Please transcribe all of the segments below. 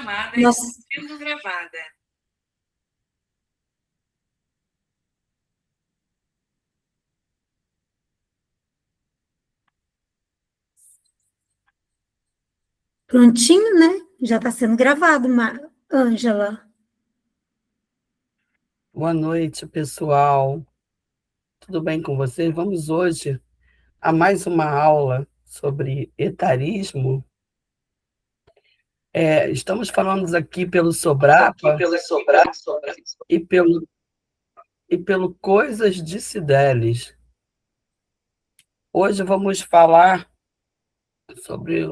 chamada Nós... está sendo gravada. Prontinho, né? Já está sendo gravado, Ângela. Boa noite, pessoal. Tudo bem com vocês? Vamos hoje a mais uma aula sobre etarismo. Estamos falando aqui pelo Sobrapa e pelo Coisas de Cideles. Hoje vamos falar sobre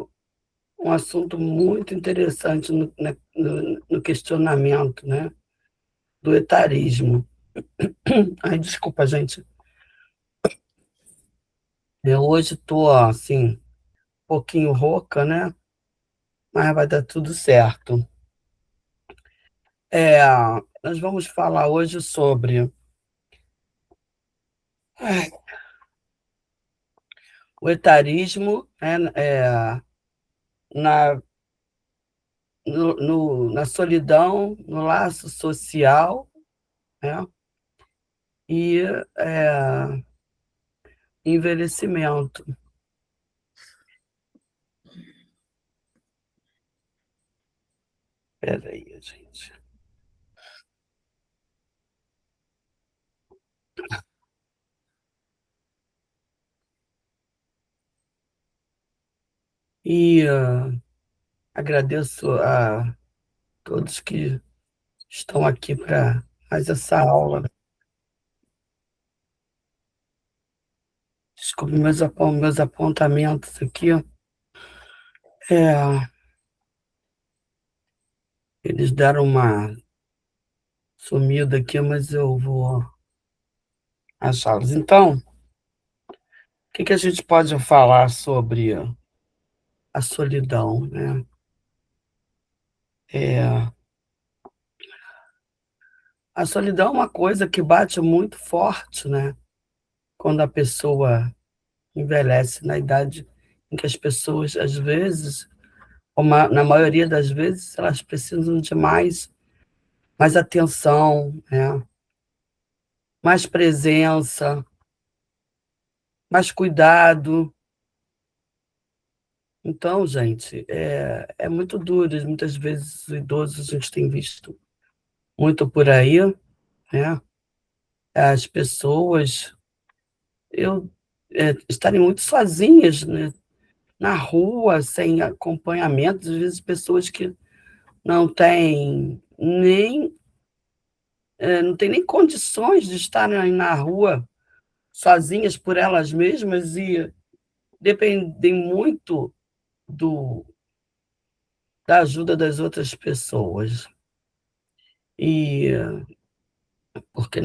um assunto muito interessante no questionamento, né, do etarismo. Ai, desculpa, gente. Eu hoje estou, assim, um pouquinho rouca, né? Mas vai dar tudo certo. Nós vamos falar hoje sobre o etarismo, né, na, na solidão, no laço social, né, e envelhecimento. Espera aí, gente. E agradeço a todos que estão aqui para mais essa aula. Desculpe meus apontamentos aqui. Eles deram uma sumida aqui, mas eu vou achá-los. Então, o que a gente pode falar sobre a solidão, né? A solidão é uma coisa que bate muito forte, né? Quando a pessoa envelhece, na idade em que as pessoas, às vezes, na maioria das vezes, elas precisam de mais atenção, né? Mais presença, mais cuidado. Então, gente, é muito duro. Muitas vezes, os idosos, a gente tem visto muito por aí, né? As pessoas estarem muito sozinhas, né? Na rua, sem acompanhamento, às vezes pessoas que não têm não têm nem condições de estarem na rua sozinhas por elas mesmas e dependem muito da ajuda das outras pessoas. E porque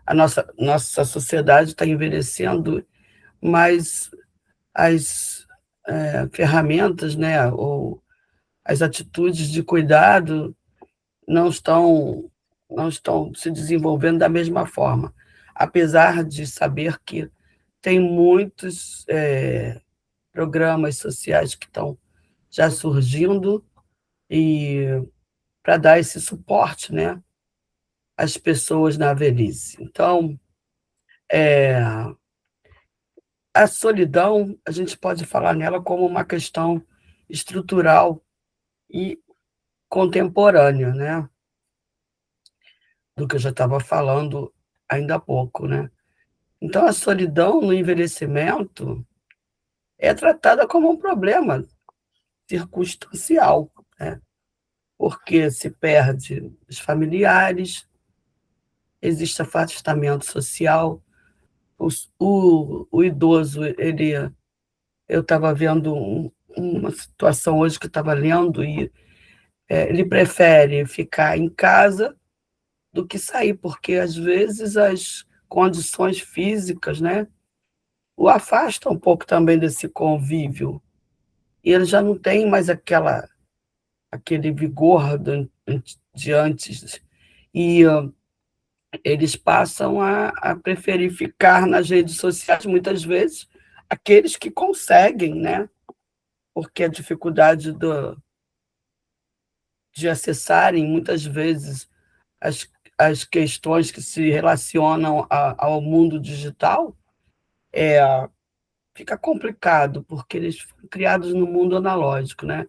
a nossa sociedade está envelhecendo, mas as ferramentas, né, ou as atitudes de cuidado não estão se desenvolvendo da mesma forma, apesar de saber que tem muitos programas sociais que estão já surgindo e para dar esse suporte, né, às pessoas na velhice. Então, a solidão, a gente pode falar nela como uma questão estrutural e contemporânea, né? Do que eu já estava falando ainda há pouco, né? Então, a solidão no envelhecimento é tratada como um problema circunstancial, né? Porque se perde os familiares, existe afastamento social, o idoso, eu estava vendo uma situação hoje que eu estava lendo e ele prefere ficar em casa do que sair, porque às vezes as condições físicas, né, o afastam um pouco também desse convívio. E ele já não tem mais aquele vigor de antes. E eles passam a preferir ficar nas redes sociais, muitas vezes, aqueles que conseguem, né? Porque a dificuldade de acessarem, muitas vezes, as as questões que se relacionam ao mundo digital, fica complicado, porque eles foram criados no mundo analógico, né.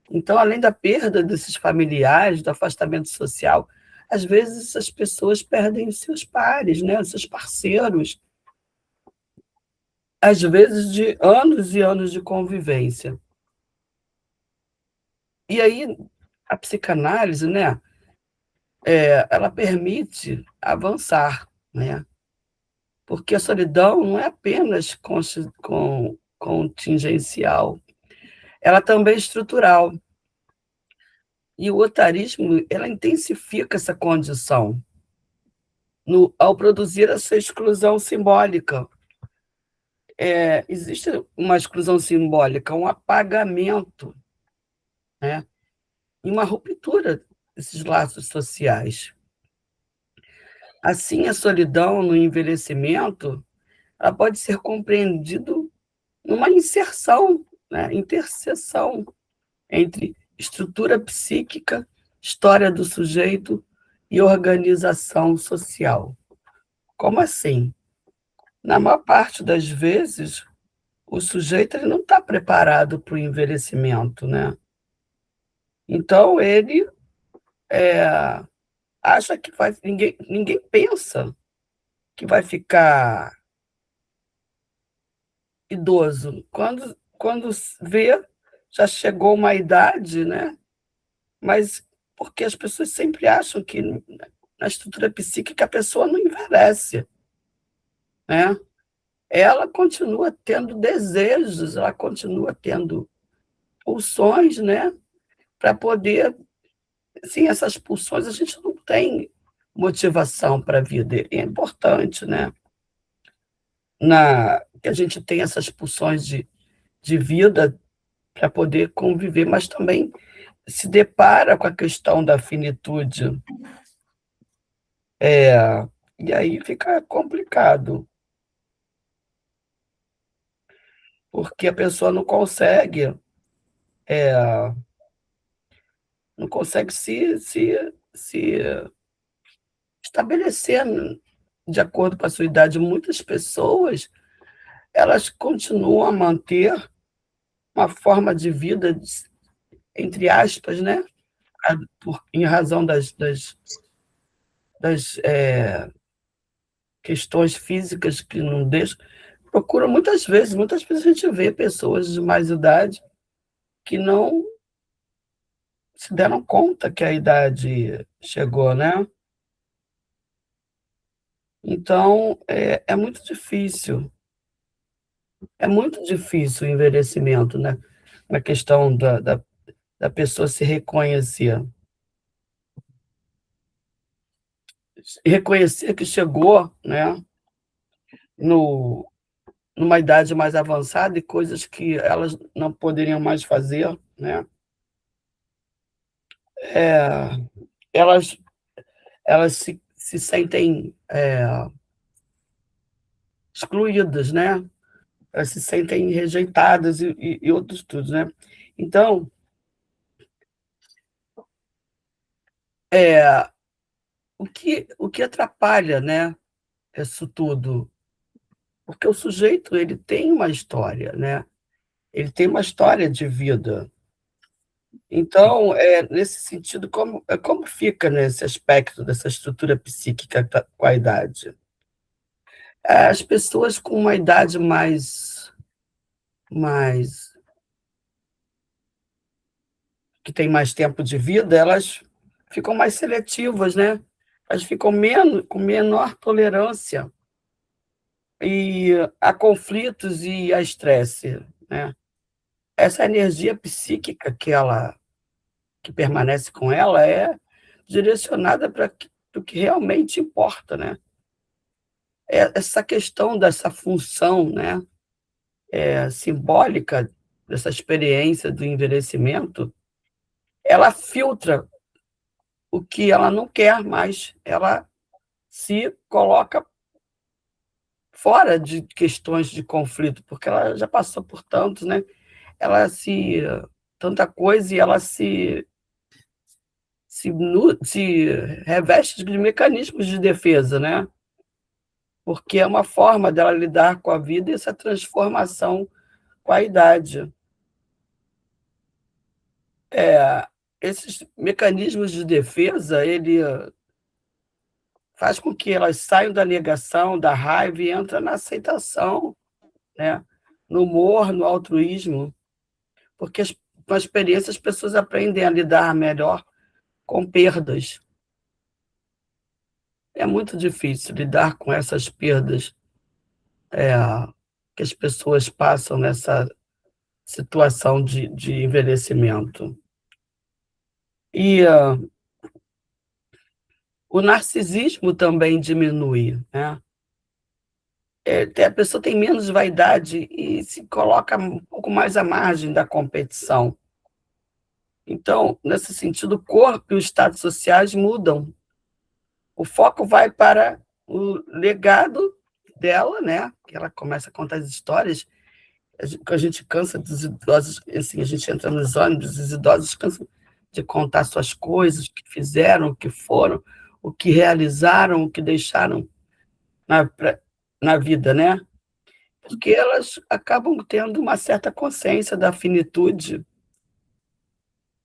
Então, além da perda desses familiares, do afastamento social, às vezes as pessoas perdem os seus pares, né, os seus parceiros, às vezes de anos e anos de convivência. E aí, a psicanálise, né, ela permite avançar, né, porque a solidão não é apenas contingencial, ela também é estrutural. E o otarismo, ela intensifica essa condição ao produzir essa exclusão simbólica. Existe uma exclusão simbólica, um apagamento, né, e uma ruptura desses laços sociais. Assim, a solidão no envelhecimento, ela pode ser compreendido numa inserção, né, interseção entre estrutura psíquica, história do sujeito e organização social. Como assim? Na maior parte das vezes, o sujeito ele não está preparado para o envelhecimento, né? Então ele acha que vai, ninguém pensa que vai ficar idoso. Quando vê, já chegou uma idade, né? Mas porque as pessoas sempre acham que na estrutura psíquica a pessoa não envelhece, né? Ela continua tendo desejos, ela continua tendo pulsões, né? Para poder, sim, essas pulsões a gente não tem motivação para a vida. E é importante, né? Que a gente tem essas pulsões de vida para poder conviver, mas também se depara com a questão da finitude. É, e aí fica complicado, porque a pessoa não consegue se estabelecer de acordo com a sua idade. Muitas pessoas, elas continuam a manter uma forma de vida, entre aspas, né, em razão das questões físicas que não deixam. Procuram muitas vezes a gente vê pessoas de mais idade que não se deram conta que a idade chegou, né. Então, é muito difícil o envelhecimento, né, na questão da pessoa se reconhecer. Reconhecer que chegou, né, no numa idade mais avançada e coisas que elas não poderiam mais fazer, né. Eh, elas elas se sentem, excluídas, né, elas se sentem rejeitadas e outros tudo, né. Então, eh, o que atrapalha, né, isso tudo, porque o sujeito ele tem uma história, né, ele tem uma história de vida. Então, nesse sentido, como fica nesse aspecto dessa estrutura psíquica com a idade? As pessoas com uma idade mais que tem mais tempo de vida, elas ficam mais seletivas, né, elas ficam com menor tolerância e a conflitos e a estresse, né. Essa energia psíquica que permanece com ela é direcionada para o que realmente importa, né. Essa questão dessa função, né, simbólica dessa experiência do envelhecimento, ela filtra o que ela não quer mais, ela se coloca fora de questões de conflito, porque ela já passou por tantos, né, ela se tanta coisa e ela se reveste de mecanismos de defesa, né? Porque é uma forma dela lidar com a vida e essa transformação com a idade. Esses mecanismos de defesa, ele faz com que elas saiam da negação, da raiva e entram na aceitação, né? No humor, no altruísmo, porque com a experiência as pessoas aprendem a lidar melhor com perdas. É muito difícil lidar com essas perdas é, que as pessoas passam nessa situação de envelhecimento. E o narcisismo também diminui, né? A pessoa tem menos vaidade e se coloca um pouco mais à margem da competição. Então, nesse sentido, o corpo e os status sociais mudam. O foco vai para o legado dela, né? Que ela começa a contar as histórias. A gente cansa dos idosos, assim, a gente entra nos ônibus, os idosos cansam de contar suas coisas, o que fizeram, o que foram, o que realizaram, o que deixaram na vida, né? Porque elas acabam tendo uma certa consciência da finitude.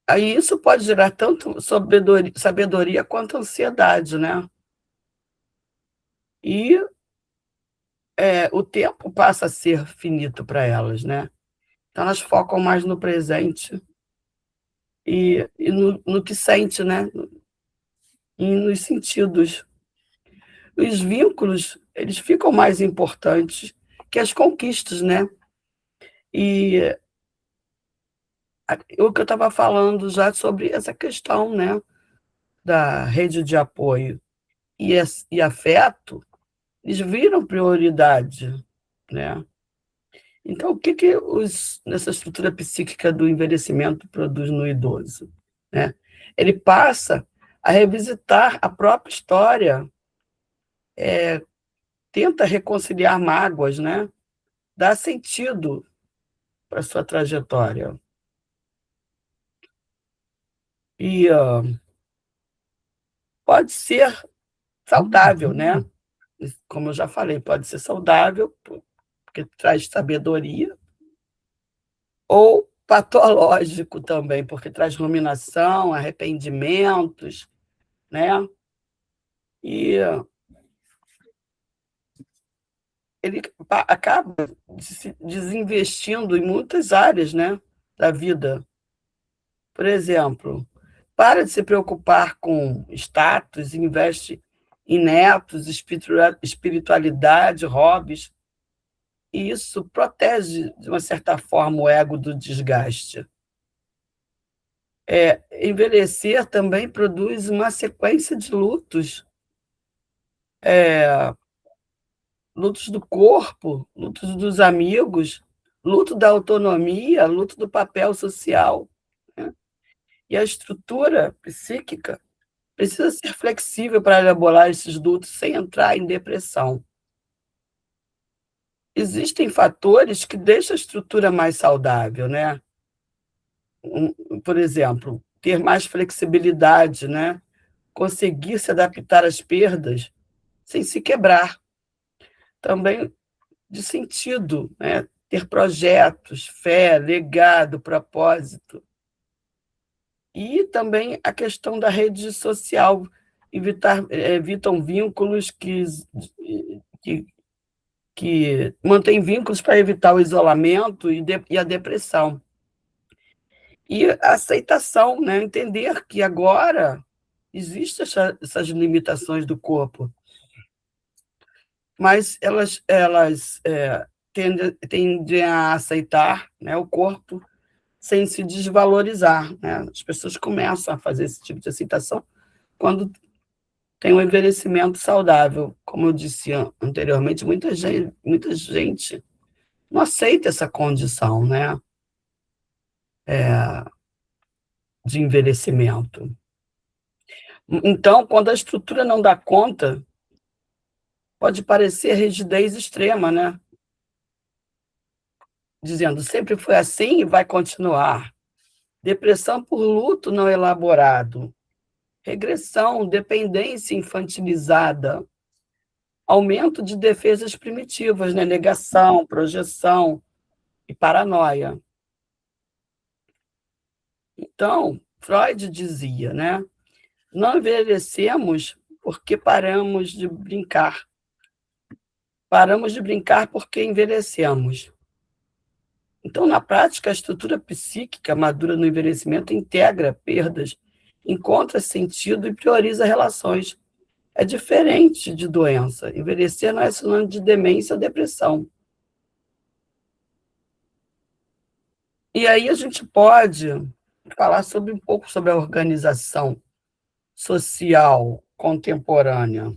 Aí isso pode gerar tanto sabedoria quanto ansiedade, né? E o tempo passa a ser finito para elas, né? Então elas focam mais no presente e no que sente, né? E nos sentidos. Os vínculos, eles ficam mais importantes que as conquistas, né? E o que eu estava falando já sobre essa questão, né? Da rede de apoio e afeto, eles viram prioridade, né? Então, o que nessa estrutura psíquica do envelhecimento produz no idoso, né? Ele passa a revisitar a própria história, tenta reconciliar mágoas, né? Dá sentido para sua trajetória. E pode ser saudável, né? Como eu já falei, pode ser saudável, porque traz sabedoria, ou patológico também, porque traz ruminação, arrependimentos, né? E ele acaba se desinvestindo em muitas áreas, né, da vida. Por exemplo, para de se preocupar com status, investe em netos, espiritualidade, hobbies, e isso protege, de uma certa forma, o ego do desgaste. Envelhecer também produz uma sequência de lutos, lutos do corpo, lutos dos amigos, luto da autonomia, luto do papel social, né? E a estrutura psíquica precisa ser flexível para elaborar esses lutos sem entrar em depressão. Existem fatores que deixam a estrutura mais saudável, né? Por exemplo, ter mais flexibilidade, né? Conseguir se adaptar às perdas sem se quebrar. Também de sentido, né? Ter projetos, fé, legado, propósito. E também a questão da rede social, evitam vínculos que, que mantêm vínculos para evitar o isolamento e a depressão. E a aceitação, né? Entender que agora existem essas limitações do corpo, mas elas tendem a aceitar, né, o corpo sem se desvalorizar, né? As pessoas começam a fazer esse tipo de aceitação quando tem um envelhecimento saudável. Como eu disse anteriormente, muita gente não aceita essa condição, né, de envelhecimento. Então, quando a estrutura não dá conta, pode parecer rigidez extrema, né? Dizendo, sempre foi assim e vai continuar. Depressão por luto não elaborado. regressão, dependência infantilizada, aumento de defesas primitivas, né? Negação, projeção e paranoia. Então, Freud dizia, né? Não envelhecemos porque paramos de brincar. Paramos de brincar porque envelhecemos. Então, na prática, a estrutura psíquica madura no envelhecimento integra perdas, encontra sentido e prioriza relações. É diferente de doença. Envelhecer não é sinônimo de demência ou depressão. E aí a gente pode falar um pouco sobre a organização social contemporânea,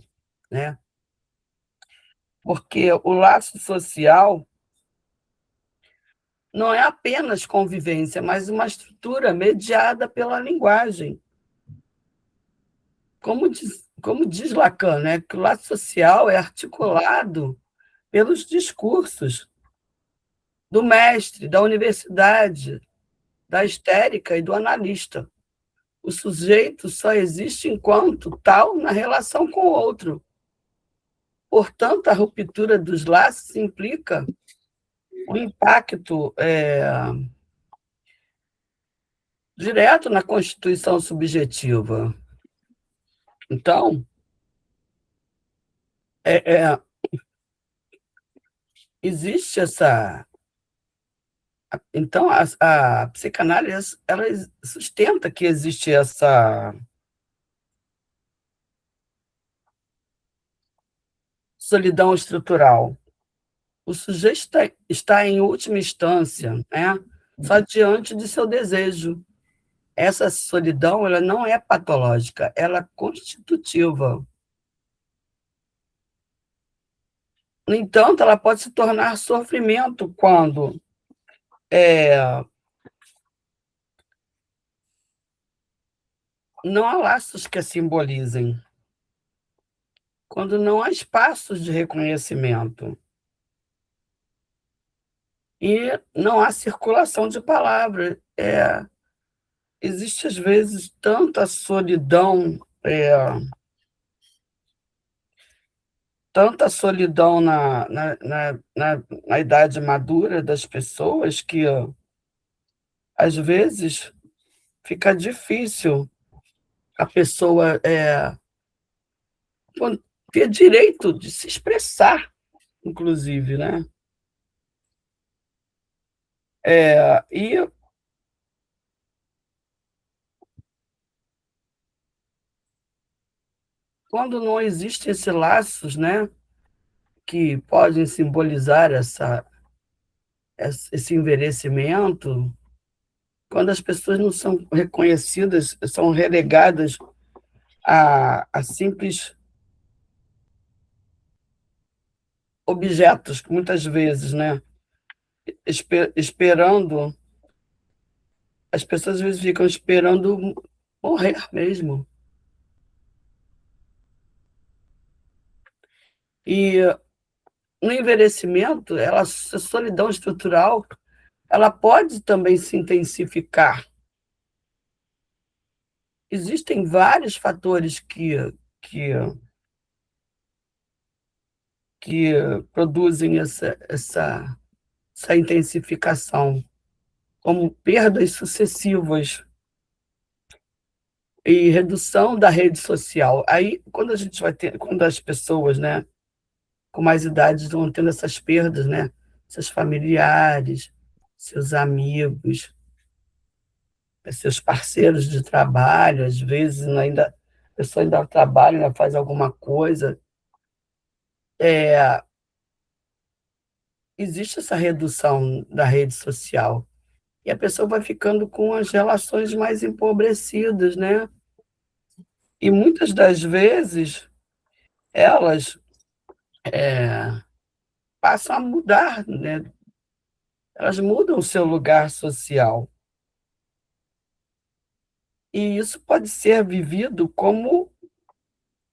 né? Porque o laço social não é apenas convivência, mas uma estrutura mediada pela linguagem. Como diz Lacan, né, que o laço social é articulado pelos discursos do mestre, da universidade, da histérica e do analista. O sujeito só existe enquanto tal na relação com o outro. Portanto, a ruptura dos laços implica um impacto direto na constituição subjetiva. Então, é, é, existe essa. Então, a psicanálise ela sustenta que existe essa solidão estrutural. O sujeito está em última instância, né, só diante de seu desejo. Essa solidão ela não é patológica, ela é constitutiva. No entanto, ela pode se tornar sofrimento quando não há laços que a simbolizem, quando não há espaços de reconhecimento e não há circulação de palavras. Existe, às vezes, tanta solidão na idade madura das pessoas que, às vezes, fica difícil a pessoa ter direito de se expressar, inclusive, né? E quando não existem esses laços, né, que podem simbolizar esse envelhecimento, quando as pessoas não são reconhecidas, são relegadas a simples objetos, muitas vezes, né? Esperando, as pessoas às vezes ficam esperando morrer mesmo. E no envelhecimento, a solidão estrutural, ela pode também se intensificar. Existem vários fatores que, que produzem essa intensificação, como perdas sucessivas e redução da rede social. Aí, quando as pessoas, né, com mais idade vão tendo essas perdas, né, seus familiares, seus amigos, seus parceiros de trabalho, às vezes a pessoa ainda trabalha, ainda faz alguma coisa, é, existe essa redução da rede social. E a pessoa vai ficando com as relações mais empobrecidas, né? E muitas das vezes elas passam a mudar, né? Elas mudam o seu lugar social. E isso pode ser vivido como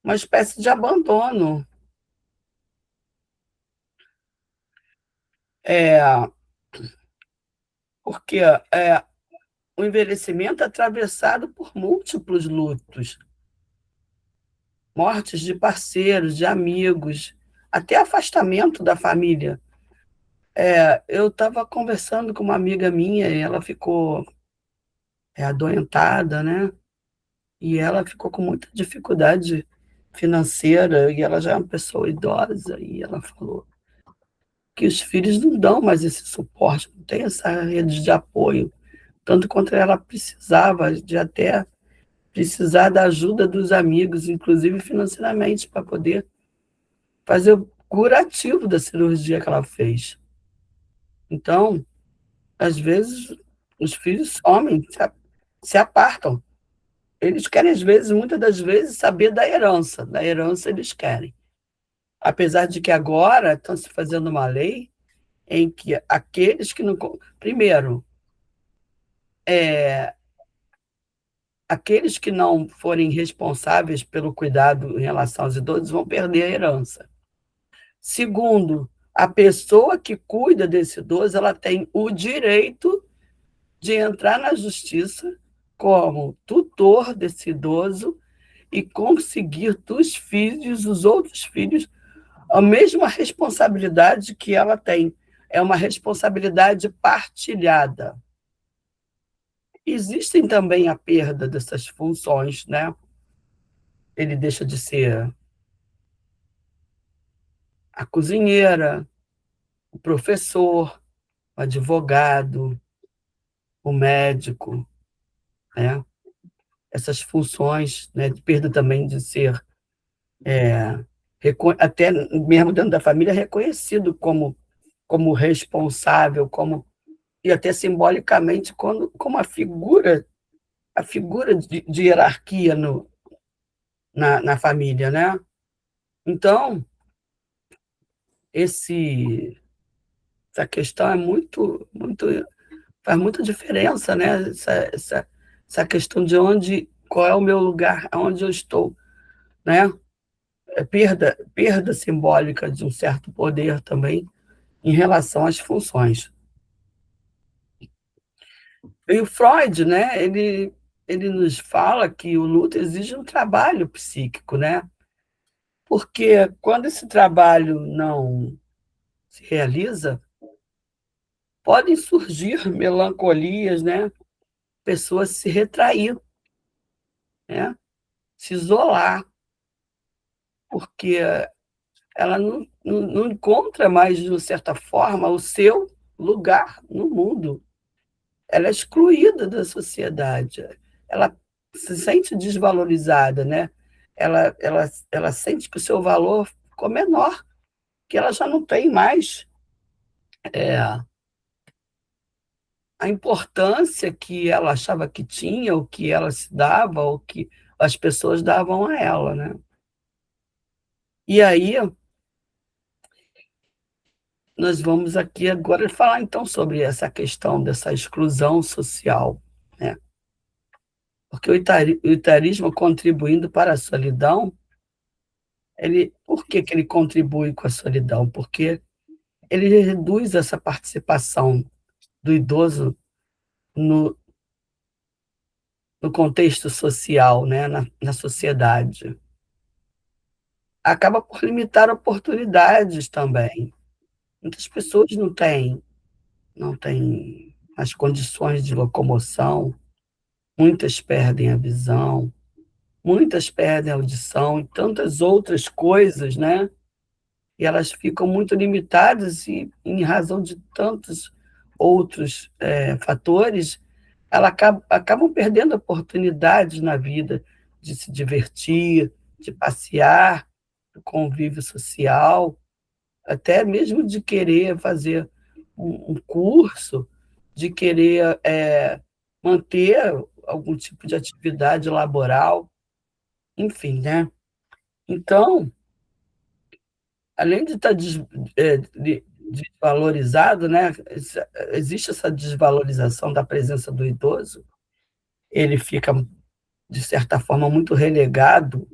uma espécie de abandono. É, porque o envelhecimento é atravessado por múltiplos lutos. mortes de parceiros, de amigos, até afastamento da família. Eu estava conversando com uma amiga minha e ela ficou, adoentada, né, e ela ficou com muita dificuldade financeira e ela já é uma pessoa idosa, e ela falou que os filhos não dão mais esse suporte, não tem essa rede de apoio, tanto quanto ela precisava, de até precisar da ajuda dos amigos, inclusive financeiramente, para poder fazer o curativo da cirurgia que ela fez. Então, às vezes, os filhos somem, se apartam. Eles querem, às vezes, muitas das vezes, saber da herança eles querem. Apesar de que agora estão se fazendo uma lei em que aqueles que não. Primeiro, eh, aqueles que não forem responsáveis pelo cuidado em relação aos idosos vão perder a herança. Segundo, a pessoa que cuida desse idoso, ela tem o direito de entrar na justiça como tutor desse idoso e conseguir dos filhos, os outros filhos, a mesma responsabilidade que ela tem. É uma responsabilidade partilhada. Existem também a perda dessas funções, né? Ele deixa de ser a cozinheira, o professor, o advogado, o médico, né? Essas funções, né, de perda também de ser, até mesmo dentro da família, reconhecido como responsável, e até simbolicamente como a figura de hierarquia na família, né? Então, esse, essa questão é faz muita diferença, né? Essa questão de qual é o meu lugar, aonde eu estou, né? Perda simbólica de um certo poder também em relação às funções. E o Freud, né, ele nos fala que o luto exige um trabalho psíquico, né? Porque quando esse trabalho não se realiza, podem surgir melancolias, né? Pessoas se retrair, né? Se isolar, porque ela não encontra mais, de certa forma, o seu lugar no mundo. Ela é excluída da sociedade, ela se sente desvalorizada, né? Ela sente que o seu valor ficou menor, que ela já não tem mais a importância que ela achava que tinha, o que ela se dava, o que as pessoas davam a ela, né? E aí, nós vamos aqui agora falar então sobre essa questão dessa exclusão social, né? Porque o etarismo contribuindo para a solidão, por que que ele contribui com a solidão? Porque ele reduz essa participação do idoso no, no contexto social, né? Na sociedade. Acaba por limitar oportunidades também. Muitas pessoas não têm as condições de locomoção, muitas perdem a visão, muitas perdem a audição e tantas outras coisas, né? E elas ficam muito limitadas e, em razão de tantos outros fatores, elas acabam perdendo oportunidades na vida de se divertir, de passear, do convívio social, até mesmo de querer fazer um curso, de querer manter algum tipo de atividade laboral, enfim, né? Então, além de estar desvalorizado, né, existe essa desvalorização da presença do idoso, ele fica, de certa forma, muito relegado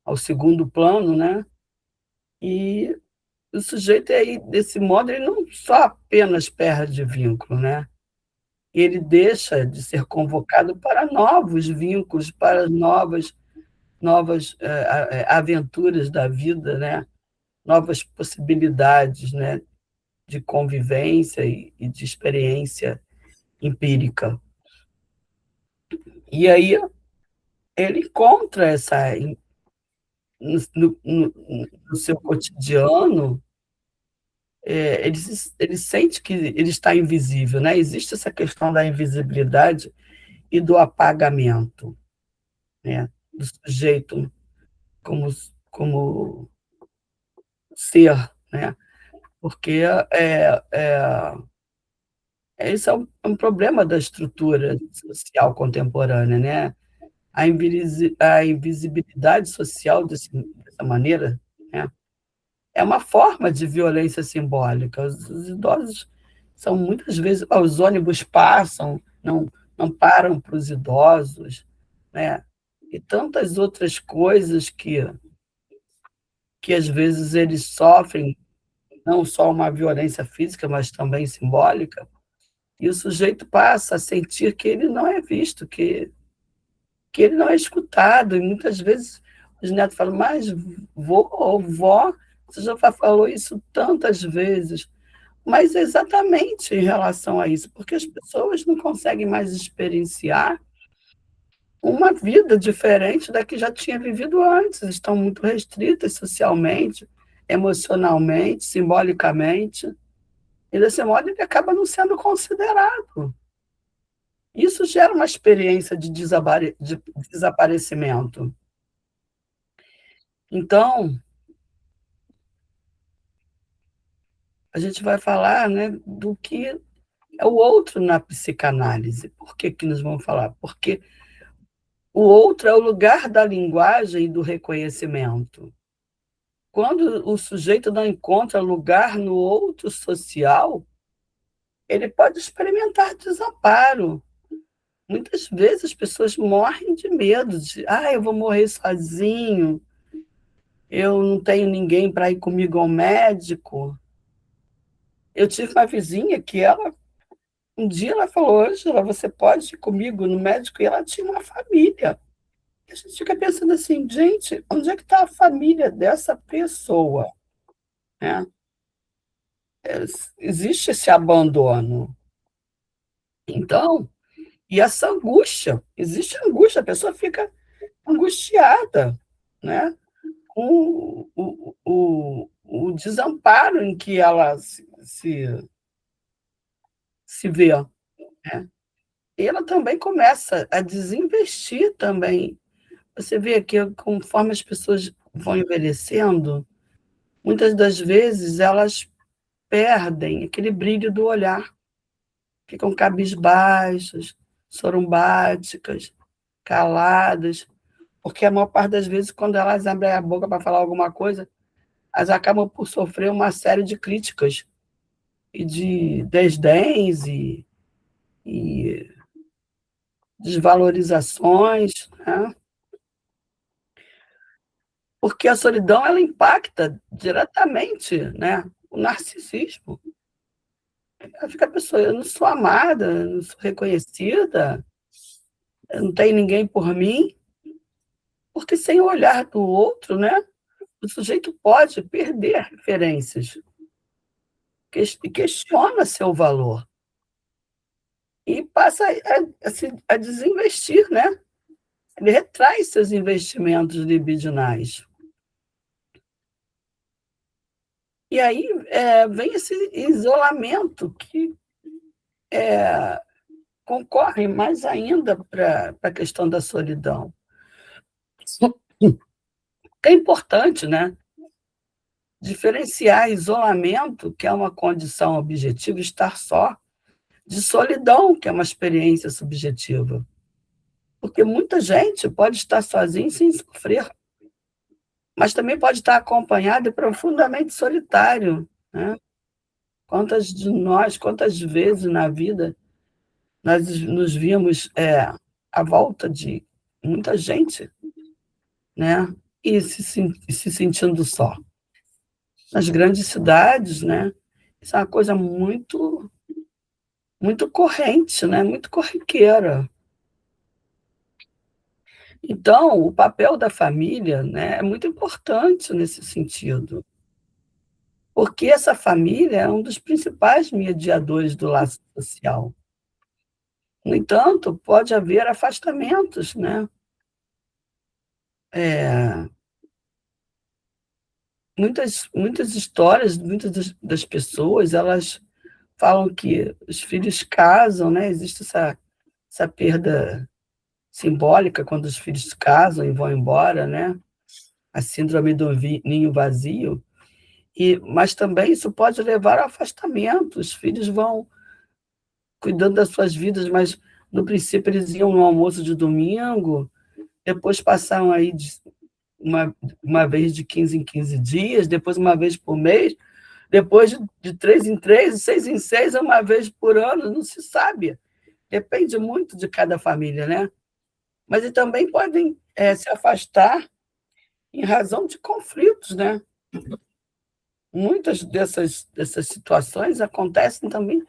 ao segundo plano, né, e o sujeito aí, desse modo, ele não só apenas perde vínculo, né, ele deixa de ser convocado para novos vínculos, para novas novas aventuras da vida, né? Novas possibilidades, né? De convivência e de experiência empírica. E aí ele encontra no seu cotidiano, ele sente que ele está invisível, né? Existe essa questão da invisibilidade e do apagamento, né? Do sujeito como, como ser, né? Porque esse é um problema da estrutura social contemporânea, né? A invisibilidade social dessa maneira, né? É uma forma de violência simbólica. Os idosos são muitas vezes, os ônibus passam, não param para os idosos, né? E tantas outras coisas que às vezes eles sofrem, não só uma violência física, mas também simbólica, e o sujeito passa a sentir que ele não é visto, que ele não é escutado, e muitas vezes os netos falam, mas vô ou vó, você já falou isso tantas vezes, mas é exatamente em relação a isso, porque as pessoas não conseguem mais experienciar uma vida diferente da que já tinha vivido antes, estão muito restritas socialmente, emocionalmente, simbolicamente, e desse modo ele acaba não sendo considerado. Isso gera uma experiência de desaparecimento. Então, a gente vai falar, né, do que é o outro na psicanálise. Por que que nós vamos falar? Porque o outro é o lugar da linguagem e do reconhecimento. Quando o sujeito não encontra lugar no outro social, ele pode experimentar desamparo. Muitas vezes as pessoas morrem de medo de, eu vou morrer sozinho, eu não tenho ninguém para ir comigo ao médico. Eu tive uma vizinha que um dia ela falou, Ângela, você pode ir comigo no médico? E ela tinha uma família. E a gente fica pensando assim, gente, onde é que está a família dessa pessoa? Né? Existe esse abandono. Então, e essa angústia, existe angústia, a pessoa fica angustiada, né? Com o desamparo em que ela se vê, né? E ela também começa a desinvestir também. Você vê que conforme as pessoas vão envelhecendo, muitas das vezes elas perdem aquele brilho do olhar, ficam cabisbaixas, sorumbáticas, caladas, porque a maior parte das vezes, quando elas abrem a boca para falar alguma coisa, elas acabam por sofrer uma série de críticas e de desdéns e desvalorizações, né? Porque a solidão ela impacta diretamente, né, o narcisismo. Aí fica a pessoa, eu não sou amada, eu não sou reconhecida, eu não tenho ninguém por mim, porque sem o olhar do outro, né, o sujeito pode perder referências, questiona seu valor e passa a desinvestir, né? Ele retrai seus investimentos libidinais. E aí vem esse isolamento que concorre mais ainda para a questão da solidão. É importante, né, diferenciar isolamento, que é uma condição objetiva, estar só, de solidão, que é uma experiência subjetiva. Porque muita gente pode estar sozinha sem sofrer, mas também pode estar acompanhado e profundamente solitário, né? Quantas vezes na vida nós nos vimos à volta de muita gente, né? E se sentindo só. Nas grandes cidades, né? Isso é uma coisa muito corrente, né? Muito corriqueira. Então, o papel da família, né, é muito importante nesse sentido, porque essa família é um dos principais mediadores do laço social. No entanto, pode haver afastamentos, né. Eh, muitas histórias, muitas das pessoas, elas falam que os filhos casam, né, existe essa perda simbólica quando os filhos casam e vão embora, né, a síndrome do ninho vazio, mas também isso pode levar ao afastamento, os filhos vão cuidando das suas vidas, mas no princípio eles iam no almoço de domingo, depois passaram aí uma uma vez de 15 em 15 dias, depois uma vez por mês, depois de 3 em 3, de 6 em 6, é uma vez por ano, não se sabe. Depende muito de cada família, né. Mas e também podem, se afastar em razão de conflitos, né. Muitas dessas situações acontecem também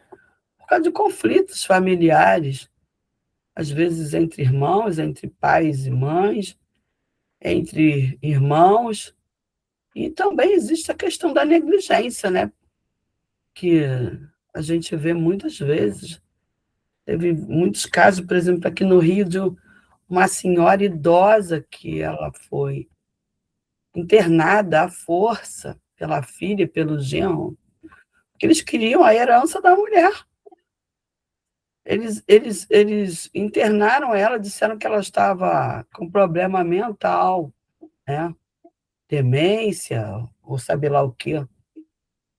por causa de conflitos familiares, às vezes entre irmãos, entre pais e mães, entre irmãos, e também existe a questão da negligência, né, que a gente vê muitas vezes. Teve muitos casos, por exemplo, aqui no Rio, de uma senhora idosa que ela foi internada à força pela filha e pelo genro, porque eles queriam a herança da mulher. Eles internaram ela, disseram que ela estava com problema mental, né, demência ou sabe lá o quê.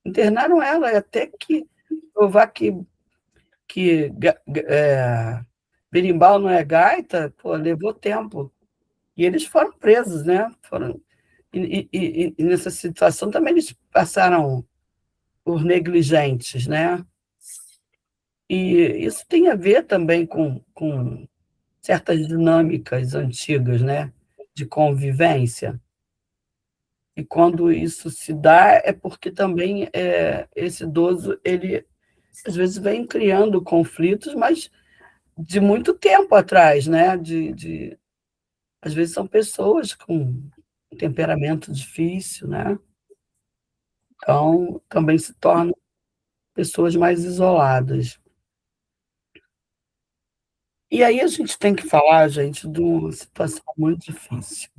Internaram ela até que provar que berimbau não é gaita, pô, levou tempo. E eles foram presos, né, e nessa situação também eles passaram por negligentes, né. E isso tem a ver também com certas dinâmicas antigas, né, de convivência. E quando isso se dá, é porque também, esse idoso, ele às vezes vem criando conflitos, mas de muito tempo atrás, né, às vezes são pessoas com um temperamento difícil, né, então também se tornam pessoas mais isoladas. E aí a gente tem que falar, gente, de uma situação muito difícil,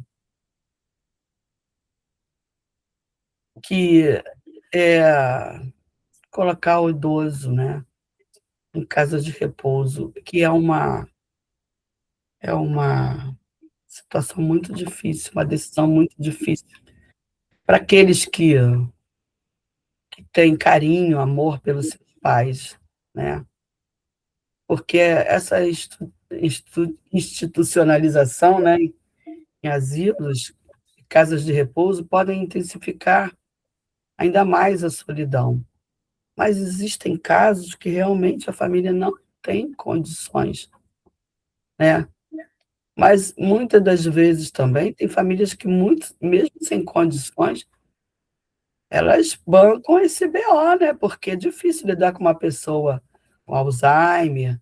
que é colocar o idoso, né, em casa de repouso, que é uma situação muito difícil, uma decisão muito difícil para aqueles que têm carinho, amor pelos seus pais, né, porque essa institucionalização, né, em asilos, casas de repouso, podem intensificar ainda mais a solidão. Mas existem casos que realmente a família não tem condições, né. Mas muitas das vezes também tem famílias que mesmo sem condições, elas bancam esse BO, né, porque é difícil lidar com uma pessoa com Alzheimer,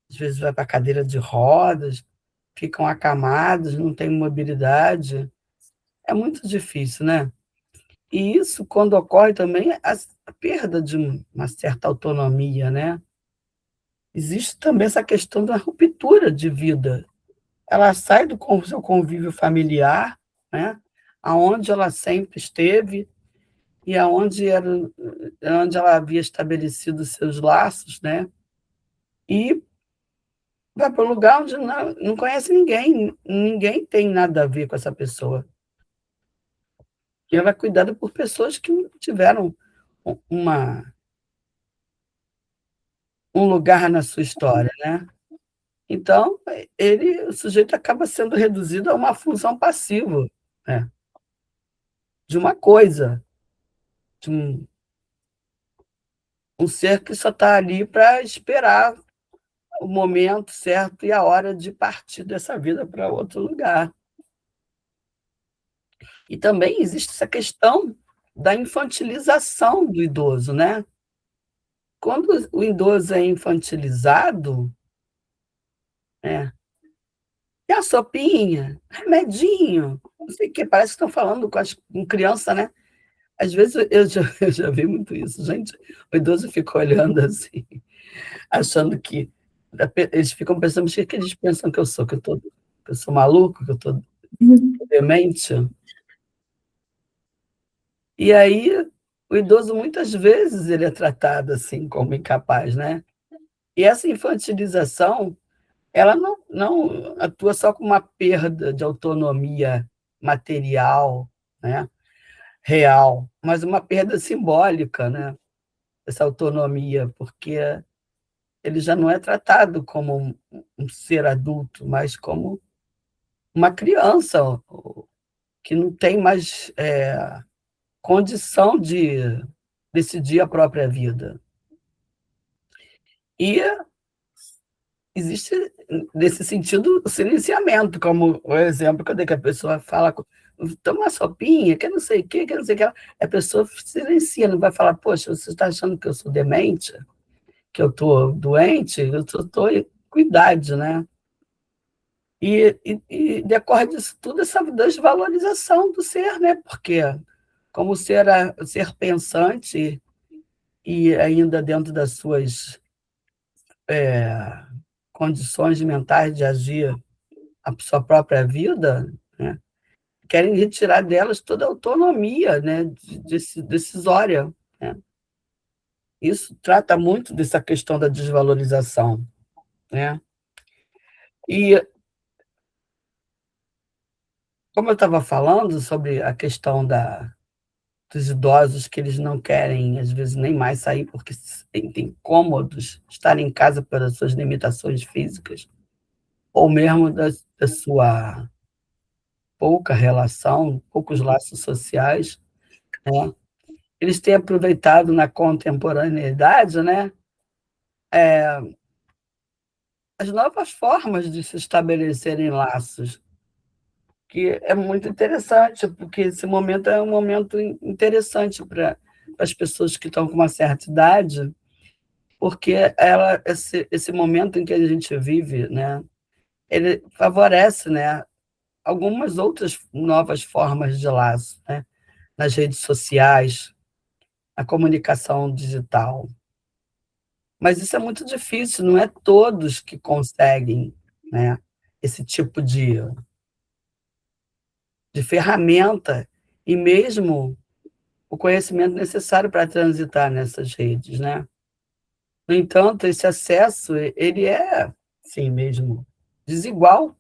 às vezes vai para cadeira de rodas, ficam acamados, não têm mobilidade, é muito difícil, né. E isso quando ocorre também a perda de uma certa autonomia, né. Existe também essa questão da ruptura de vida. Ela sai do seu convívio familiar, né, aonde ela sempre esteve e onde ela havia estabelecido seus laços, né, e vai para um lugar onde não conhece ninguém, ninguém tem nada a ver com essa pessoa. E ela é cuidada por pessoas que não tiveram uma um lugar na sua história, né. Então, o sujeito acaba sendo reduzido a uma função passiva, né, de uma coisa, de um ser que só está ali para esperar o momento certo e a hora de partir dessa vida para outro lugar. E também existe essa questão da infantilização do idoso, né. Quando o idoso é infantilizado, né, e a sopinha, remedinho, não sei o quê, parece que estão falando com criança, né. Às vezes eu já vi muito isso, gente, o idoso fica olhando assim, achando que eles ficam pensando: "Mas o que que eles pensam que eu sou? Que eu sou maluco, que eu tô demente?". E aí, o idoso muitas vezes ele é tratado assim como incapaz, né. E essa infantilização, ela não atua só com uma perda de autonomia material, né, real, mas uma perda simbólica, né, essa autonomia, porque ele já não é tratado como um ser adulto, mas como uma criança, que não tem mais, condição de decidir a própria vida. E existe, nesse sentido, o silenciamento, como o exemplo que eu dei, que a pessoa fala toma uma sopinha, que não sei o quê, que não sei o que lá, a pessoa silencia, não vai falar: "Poxa, você está achando que eu sou demente? Que eu estou doente? Eu estou com idade", né. E decorre disso tudo essa desvalorização do ser, né, porque como ser pensante e ainda dentro das suas, eh, condições mentais de agir a sua própria vida, né, querem retirar delas toda a autonomia, né, decisória, né. Isso trata muito dessa questão da desvalorização, né. E, como eu estava falando sobre a questão dos idosos que eles não querem, às vezes, nem mais sair porque se sentem cômodos estar em casa pelas suas limitações físicas, ou mesmo da sua pouca relação, poucos laços sociais, né. Eles têm aproveitado na contemporaneidade, né, as novas formas de se estabelecerem laços, que é muito interessante, porque esse momento é um momento interessante para as pessoas que estão com uma certa idade, porque esse momento em que a gente vive, né, ele favorece, né, algumas outras novas formas de laço, né, nas redes sociais, a comunicação digital. Mas isso é muito difícil, não é todos que conseguem, né, esse tipo de ferramenta e mesmo o conhecimento necessário para transitar nessas redes, né. No entanto, esse acesso, ele é, sim mesmo, desigual.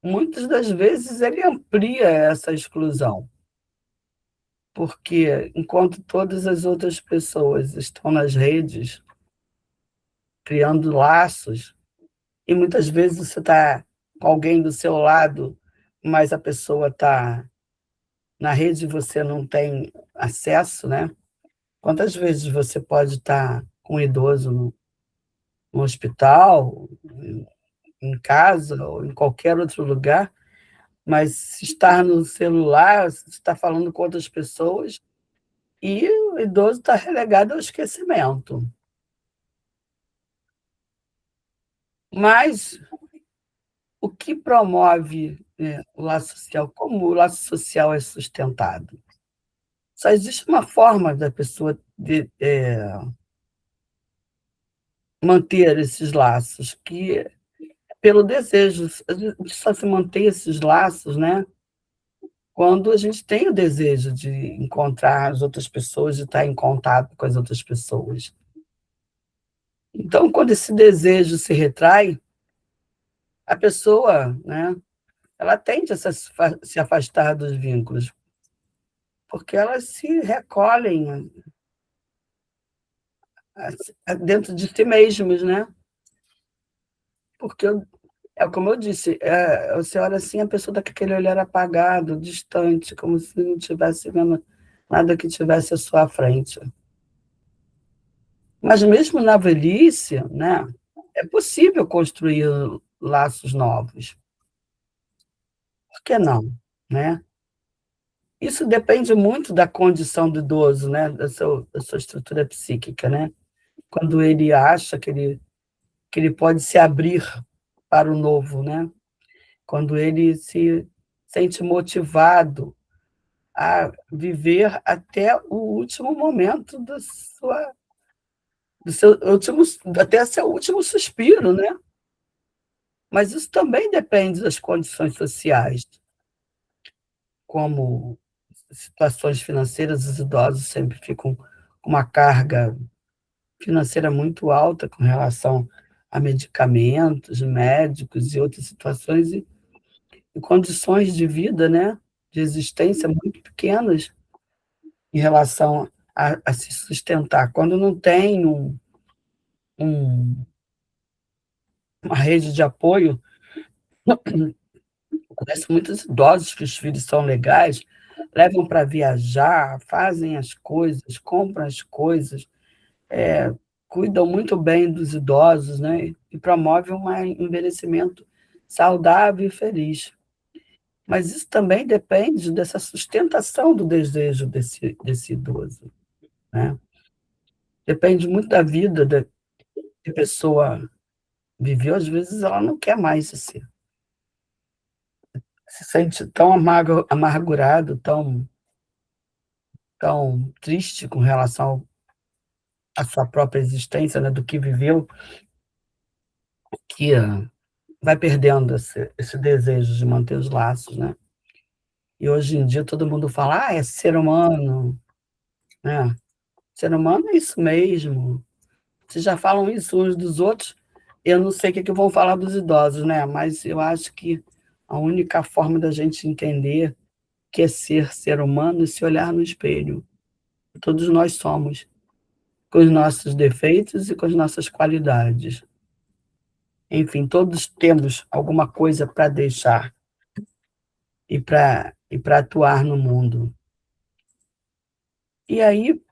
Muitas das vezes ele amplia essa exclusão, porque enquanto todas as outras pessoas estão nas redes criando laços, e muitas vezes você está com alguém do seu lado, mas a pessoa está na rede e você não tem acesso, né. Quantas vezes você pode estar com um idoso no hospital, em casa ou em qualquer outro lugar, mas estar no celular, você está falando com outras pessoas e o idoso está relegado ao esquecimento. Mas o que promove, o laço social? Como o laço social é sustentado? Só existe uma forma da pessoa manter esses laços, que é pelo desejo. A gente só se mantém esses laços, né, quando a gente tem o desejo de encontrar as outras pessoas, de estar em contato com as outras pessoas. Então, quando esse desejo se retrai, a pessoa, né, ela tende a se afastar dos vínculos, porque elas se recolhem dentro de si mesmos, né. Porque é como eu disse, você olha assim, a pessoa está com aquele olhar apagado, distante, como se não tivesse vendo nada que tivesse à sua frente. Mas mesmo na velhice, né, é possível construir laços novos. Por que não, né? Isso depende muito da condição do idoso, né, da sua estrutura psíquica, né. Quando ele acha que ele pode se abrir para o novo, né. quando ele se sente motivado a viver até o último momento do seu último, até seu último suspiro, né? Mas isso também depende das condições sociais, como situações financeiras, os idosos sempre ficam com uma carga financeira muito alta com relação a medicamentos, médicos e outras situações, e condições de vida, né, de existência muito pequenas em relação a se sustentar. Quando não tem um uma rede de apoio, conheço muitos idosos que os filhos são legais, levam para viajar, fazem as coisas, compram as coisas, cuidam muito bem dos idosos, né, e promovem um envelhecimento saudável e feliz. Mas isso também depende dessa sustentação do desejo desse idoso, né. Depende muito da vida da que a pessoa viveu, às vezes ela não quer mais se sente tão amargurado, tão triste com relação à sua própria existência, né, do que viveu, que vai perdendo esse desejo de manter os laços, né. E hoje em dia todo mundo fala: "Ah, é ser humano", né, "ser humano é isso mesmo". Vocês já falam isso uns dos outros, eu não sei o que que vão falar dos idosos, né, mas eu acho que a única forma da gente entender que é ser humano é se olhar no espelho. Todos nós somos, com os nossos defeitos e com as nossas qualidades. Enfim, todos temos alguma coisa para deixar e para atuar no mundo. E aí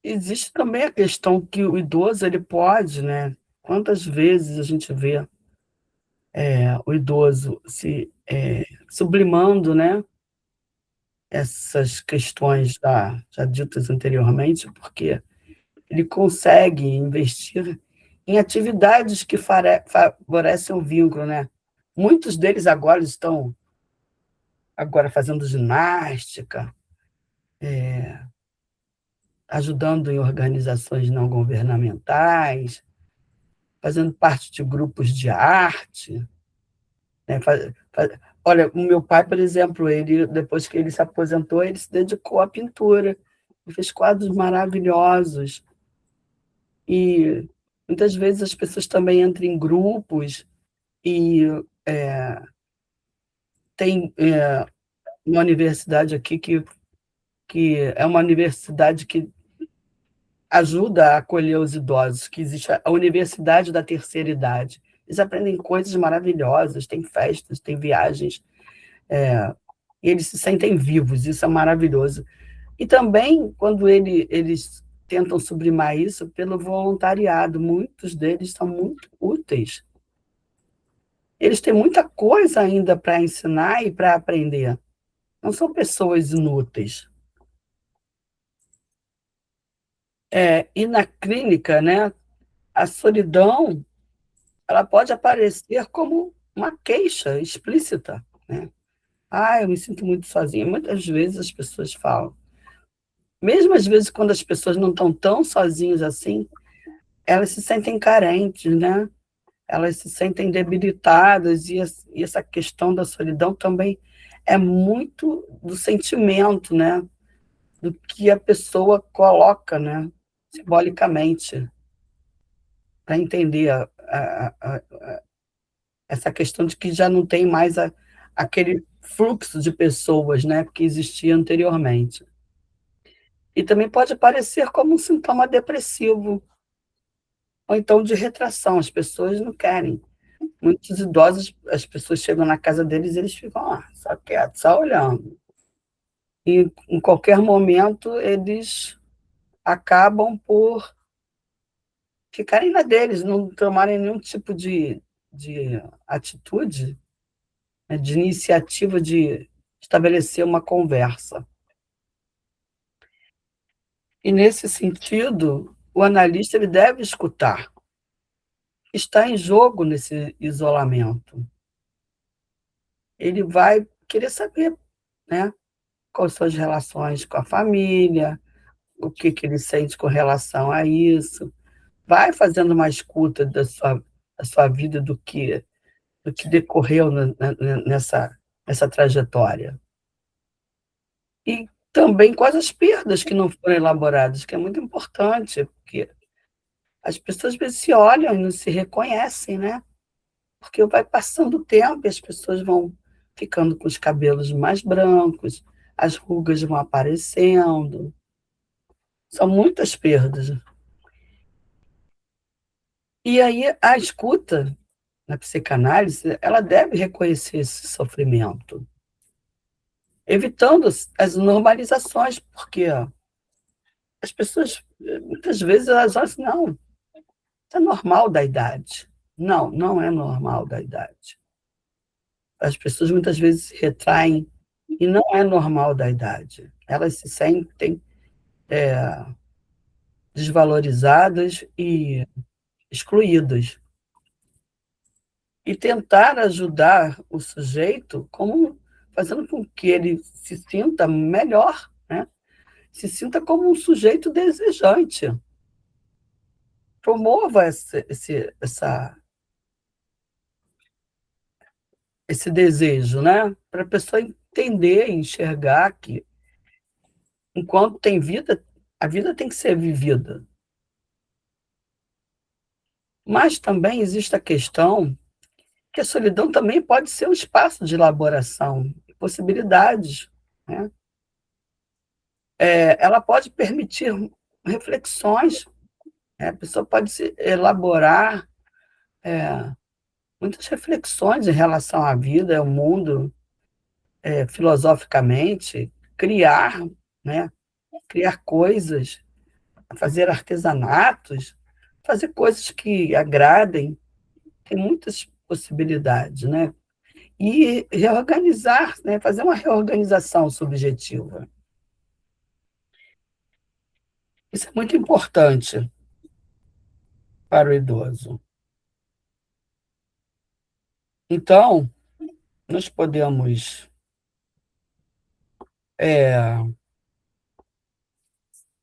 existe também a questão que o idoso ele pode, né, quantas vezes a gente vê, o idoso sublimando, né, essas questões já ditas anteriormente, porque ele consegue investir em atividades que favorecem o vínculo, né. Muitos deles agora estão agora fazendo ginástica, ajudando em organizações não governamentais, fazendo parte de grupos de arte, né, olha, o meu pai, por exemplo, ele depois que ele se aposentou, ele se dedicou à pintura, ele fez quadros maravilhosos, e muitas vezes as pessoas também entram em grupos e, eh, tem, uma universidade aqui que é uma universidade que ajuda a acolher os idosos, que existe a Universidade da Terceira Idade. Eles aprendem coisas maravilhosas, tem festas, tem viagens, e eles se sentem vivos, isso é maravilhoso. E também, quando eles tentam sublimar isso pelo voluntariado, muitos deles são muito úteis. Eles têm muita coisa ainda para ensinar e para aprender, não são pessoas inúteis. E na clínica, né, a solidão ela pode aparecer como uma queixa explícita, né. "Ah, eu me sinto muito sozinha", muitas vezes as pessoas falam. Mesmo às vezes quando as pessoas não estão tão sozinhas assim, elas se sentem carentes, né, elas se sentem debilitadas e essa questão da solidão também é muito do sentimento, né, do que a pessoa coloca, né, simbolicamente, para entender essa questão de que já não tem mais aquele fluxo de pessoas, né, que existia anteriormente. E também pode aparecer como um sintoma depressivo, ou então de retração, as pessoas não querem. Muitos idosos, as pessoas chegam na casa deles e eles ficam lá, só quietos, só olhando. E em qualquer momento eles acabam por ficarem na deles, não tomarem nenhum tipo de atitude, né, de iniciativa de estabelecer uma conversa. E nesse sentido, o analista ele deve escutar está em jogo nesse isolamento. Ele vai querer saber, né, quais são as relações com a família, o que que ele sente com relação a isso. Vai fazendo uma escuta da sua vida, do que decorreu nessa trajetória. E também quais as perdas que não foram elaboradas, que é muito importante, porque as pessoas às vezes se olham e não se reconhecem, né, porque vai passando o tempo e as pessoas vão ficando com os cabelos mais brancos, as rugas vão aparecendo, são muitas perdas. E aí a escuta, na psicanálise, ela deve reconhecer esse sofrimento, evitando as normalizações, porque as pessoas, muitas vezes, elas acham assim: "Não, isso é normal da idade". Não, não é normal da idade. As pessoas muitas vezes se retraem e não é normal da idade. Elas se sentem desvalorizadas e excluídas. E tentar ajudar o sujeito como fazendo com que ele se sinta melhor, né, se sinta como um sujeito desejante. Promova esse desejo, né, para a pessoa entender e enxergar que, enquanto tem vida, a vida tem que ser vivida. Mas também existe a questão que a solidão também pode ser um espaço de elaboração, possibilidades, né. Ela pode permitir reflexões, né, a pessoa pode se elaborar, eh, muitas reflexões em relação à vida, ao mundo, filosoficamente, criar, né, criar coisas, fazer artesanatos, fazer coisas que agradem, tem muitas possibilidades, né. E reorganizar, né, fazer uma reorganização subjetiva. Isso é muito importante para o idoso. Então, nós podemos, eh,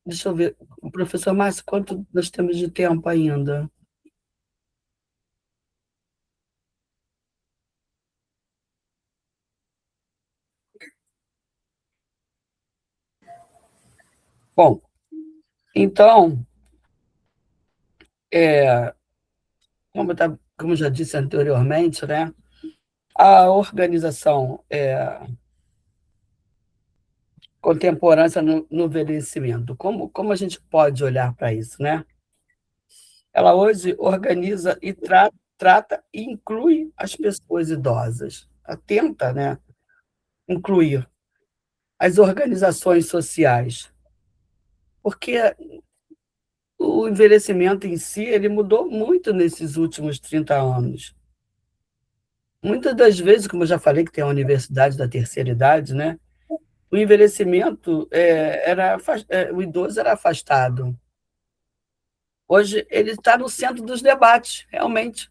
deixa eu ver, professor Márcio, quanto nós temos de tempo ainda? Bom, então, eh, como eu já disse anteriormente, né, a organização, contemporânea no envelhecimento, como a gente pode olhar para isso, né? Ela hoje organiza e trata e inclui as pessoas idosas. Ela tenta, né, incluir as organizações sociais, porque o envelhecimento em si, ele mudou muito nesses últimos 30 anos. Muitas das vezes, como eu já falei, que tem a universidade da terceira idade, né, o envelhecimento, o idoso era afastado. Hoje ele está no centro dos debates, realmente.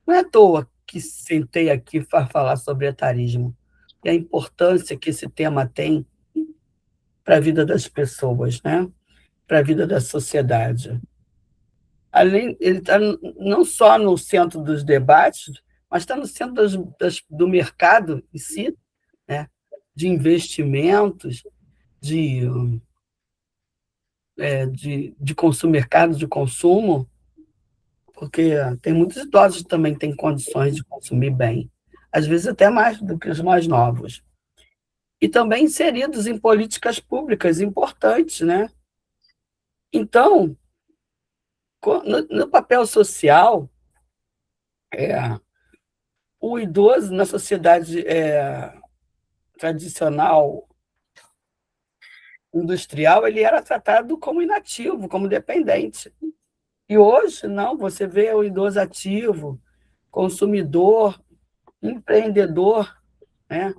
Não é à toa que sentei aqui para falar sobre etarismo e a importância que esse tema tem para a vida das pessoas, né, para a vida da sociedade. Além, ele está não só no centro dos debates, mas está no centro do mercado em si, né, de investimentos, de, de consumo, mercado de consumo, porque tem muitos idosos que também têm condições de consumir bem, às vezes até mais do que os mais novos. E também inseridos em políticas públicas importantes, né. Então, no papel social, é, o idoso na sociedade, tradicional industrial, ele era tratado como inativo, como dependente. E hoje não, você vê o idoso ativo, consumidor, empreendedor, né,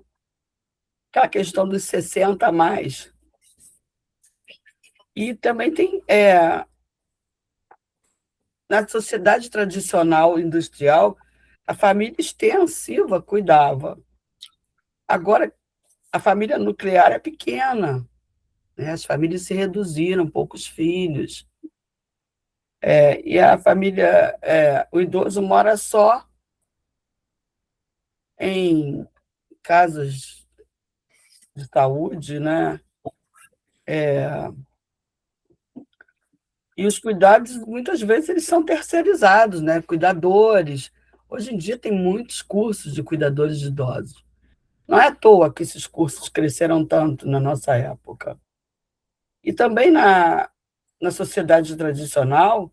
aquela questão dos 60 a mais. E também tem, Na sociedade tradicional industrial, a família extensiva cuidava. Agora, a família nuclear é pequena, né? As famílias se reduziram, poucos filhos. E a família, o idoso mora só em casas de saúde, né? E os cuidados, muitas vezes, eles são terceirizados, né? Cuidadores. Hoje em dia tem muitos cursos de cuidadores de idosos. Não é à toa que esses cursos cresceram tanto na nossa época. E também na sociedade tradicional,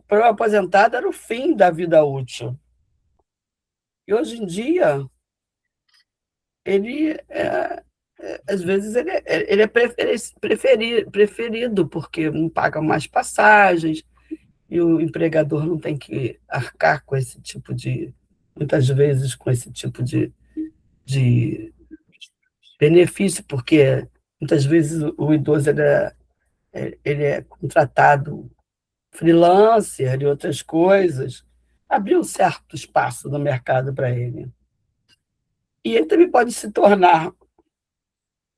para o aposentado era o fim da vida útil. E hoje em dia, ele, às vezes, ele é preferido, porque não paga mais passagens, e o empregador não tem que arcar com esse tipo de, muitas vezes, com esse tipo de benefício, porque muitas vezes o idoso ele é contratado freelancer e outras coisas, abriu um certo espaço no mercado para ele. E ele também pode se tornar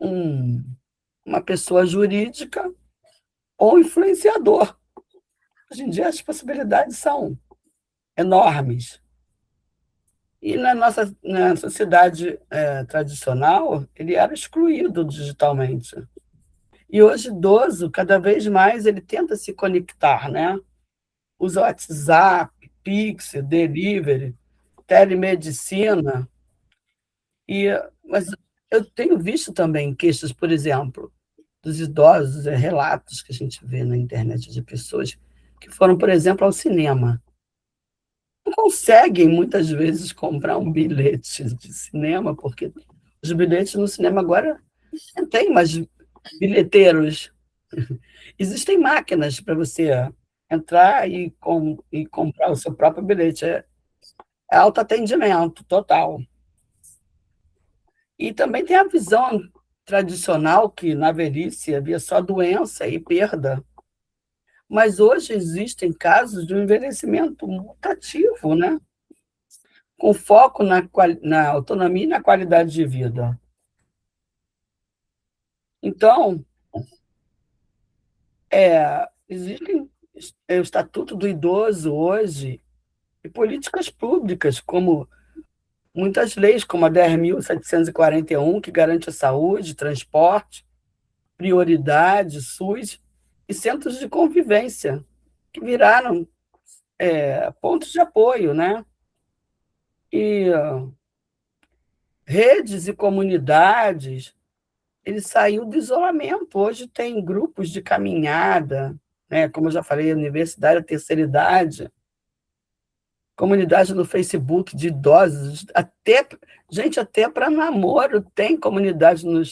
um, uma pessoa jurídica ou influenciador. Hoje em dia as possibilidades são enormes. E na sociedade tradicional, ele era excluído digitalmente. E hoje, idoso, cada vez mais ele tenta se conectar, né? Usa WhatsApp, Pix, Delivery, telemedicina. Mas eu tenho visto também queixas, por exemplo, dos idosos, relatos que a gente vê na internet de pessoas que foram, por exemplo, ao cinema. Não conseguem, muitas vezes, comprar um bilhete de cinema, porque os bilhetes no cinema agora não tem mais bilheteiros. Existem máquinas para você entrar e comprar o seu próprio bilhete. É autoatendimento total. E também tem a visão tradicional, que na velhice havia só doença e perda. Mas hoje existem casos de um envelhecimento mutativo, né? Com foco na autonomia e na qualidade de vida. Então, existem o Estatuto do Idoso hoje e políticas públicas, como muitas leis, como a 10.741, que garante a saúde, transporte, prioridade, SUS, e centros de convivência, que viraram pontos de apoio, né? E redes e comunidades, ele saiu do isolamento. Hoje tem grupos de caminhada, né? Como eu já falei, Universidade da Terceira Idade, comunidade no Facebook de idosos, até para namoro tem comunidade no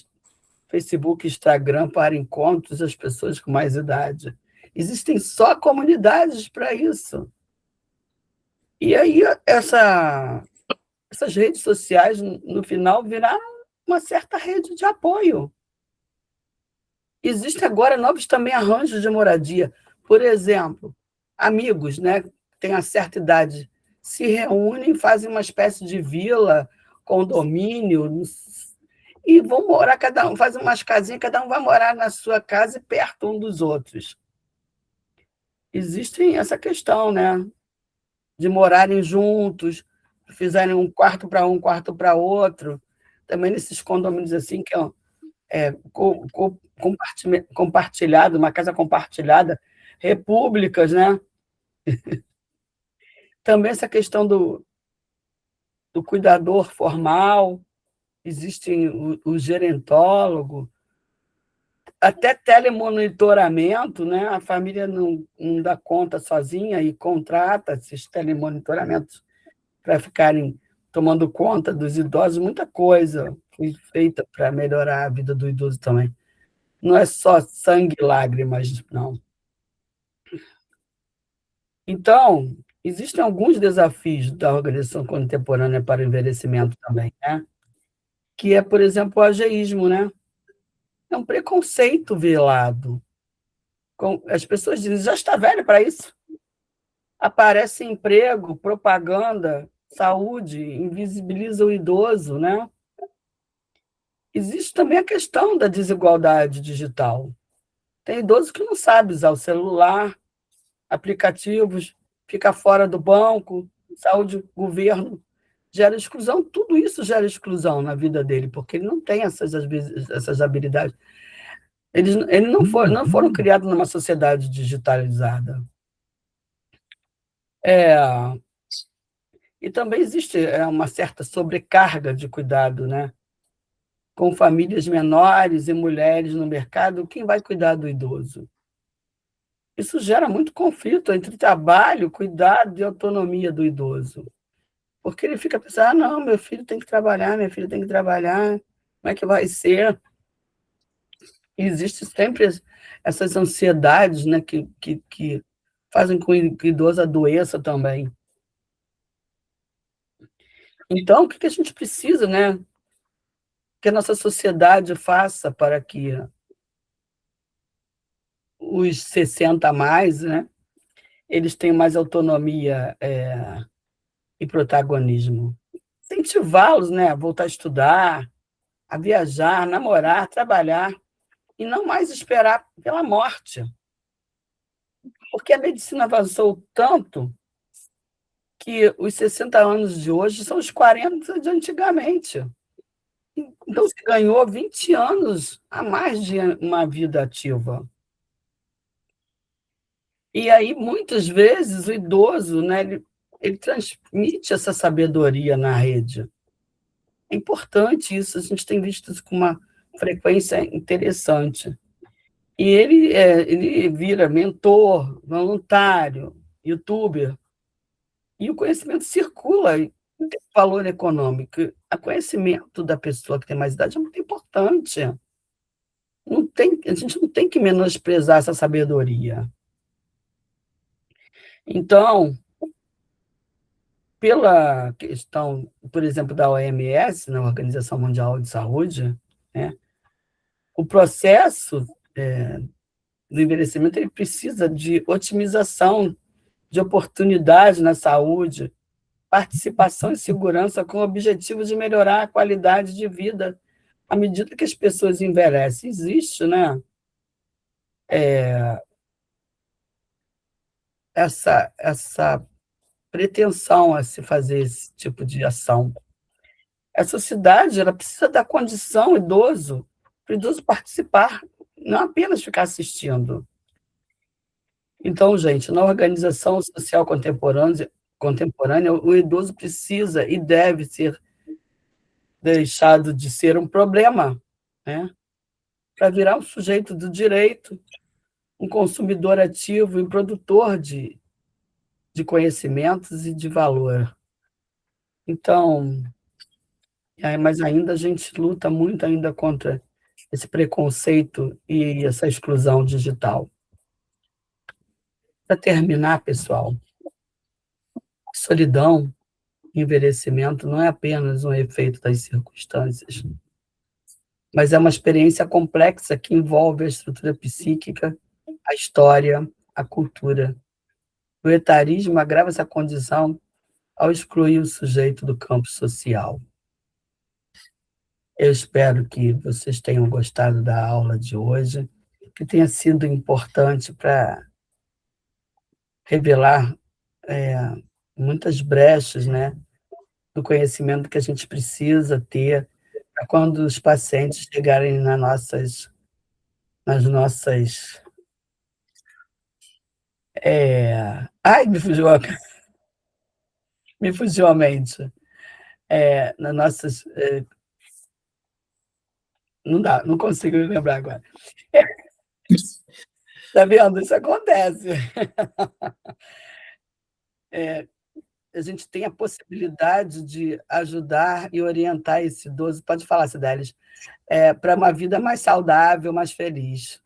Facebook, Instagram para encontros das pessoas com mais idade. Existem só comunidades para isso. E aí essas redes sociais, no final, viraram uma certa rede de apoio. Existem agora novos também arranjos de moradia. Por exemplo, amigos, né, que têm uma certa idade, se reúnem, fazem uma espécie de vila, condomínio, e vão morar, cada um, fazem umas casinhas, cada um vai morar na sua casa e perto um dos outros. Existe essa questão, né, de morarem juntos, fizerem um quarto para um quarto para outro, também nesses condomínios assim, que compartilhado, uma casa compartilhada, repúblicas, né? Também essa questão do cuidador formal, existe o gerentólogo, até telemonitoramento, né? A família não dá conta sozinha e contrata esses telemonitoramentos para ficarem tomando conta dos idosos. Muita coisa foi feita para melhorar a vida do idoso também. Não é só sangue e lágrimas, não. Então, existem alguns desafios da organização contemporânea para o envelhecimento também, né? Que é, por exemplo, o ageísmo, né? É um preconceito velado. As pessoas dizem, já está velho para isso. Aparece emprego, propaganda, saúde, invisibiliza o idoso, né? Existe também a questão da desigualdade digital. Tem idoso que não sabe usar o celular, aplicativos, fica fora do banco, saúde, governo, gera exclusão. Tudo isso gera exclusão na vida dele, porque ele não tem essas habilidades. Eles não foram criados numa sociedade digitalizada. E também existe uma certa sobrecarga de cuidado, né? Com famílias menores e mulheres no mercado, quem vai cuidar do idoso? Isso gera muito conflito entre trabalho, cuidado e autonomia do idoso. Porque ele fica pensando, não, meu filho tem que trabalhar, minha filha tem que trabalhar, como é que vai ser? E existe sempre essas ansiedades, né, que fazem com que o idoso adoeça também. Então, o que a gente precisa, né, que a nossa sociedade faça para que os 60 a mais, né, eles tenham mais autonomia e protagonismo. Incentivá-los, né, a voltar a estudar, a viajar, a namorar, trabalhar, e não mais esperar pela morte. Porque a medicina avançou tanto que os 60 anos de hoje são os 40 de antigamente. Então, se ganhou 20 anos a mais de uma vida ativa. E aí, muitas vezes, o idoso, né, ele transmite essa sabedoria na rede. É importante isso, a gente tem visto isso com uma frequência interessante. E ele vira mentor, voluntário, youtuber, e o conhecimento circula, e não tem valor econômico. O conhecimento da pessoa que tem mais idade é muito importante. A gente não tem que menosprezar essa sabedoria. Então, pela questão, por exemplo, da OMS, na Organização Mundial de Saúde, né, o processo do envelhecimento ele precisa de otimização de oportunidades na saúde, participação e segurança com o objetivo de melhorar a qualidade de vida à medida que as pessoas envelhecem. Existe, né, essa pretensão a se fazer esse tipo de ação. A sociedade ela precisa dar condição ao idoso, para o idoso participar, não apenas ficar assistindo. Então, gente, na organização social contemporânea, o idoso precisa e deve ser deixado de ser um problema, né, para virar um sujeito do direito, um consumidor ativo e produtor de conhecimentos e de valor. Então, mas ainda a gente luta muito ainda contra esse preconceito e essa exclusão digital. Para terminar, pessoal, solidão, envelhecimento não é apenas um efeito das circunstâncias, mas é uma experiência complexa que envolve a estrutura psíquica, a história, a cultura. O etarismo agrava essa condição ao excluir o sujeito do campo social. Eu espero que vocês tenham gostado da aula de hoje, que tenha sido importante para revelar muitas brechas, né, do conhecimento que a gente precisa ter para quando os pacientes chegarem nas nossas. Ai, me fugiu a mente. Nas nossas. Não dá, não consigo me lembrar agora. Está vendo? Isso acontece. A gente tem a possibilidade de ajudar e orientar esse idoso, pode falar, Cidelis, para uma vida mais saudável, mais feliz.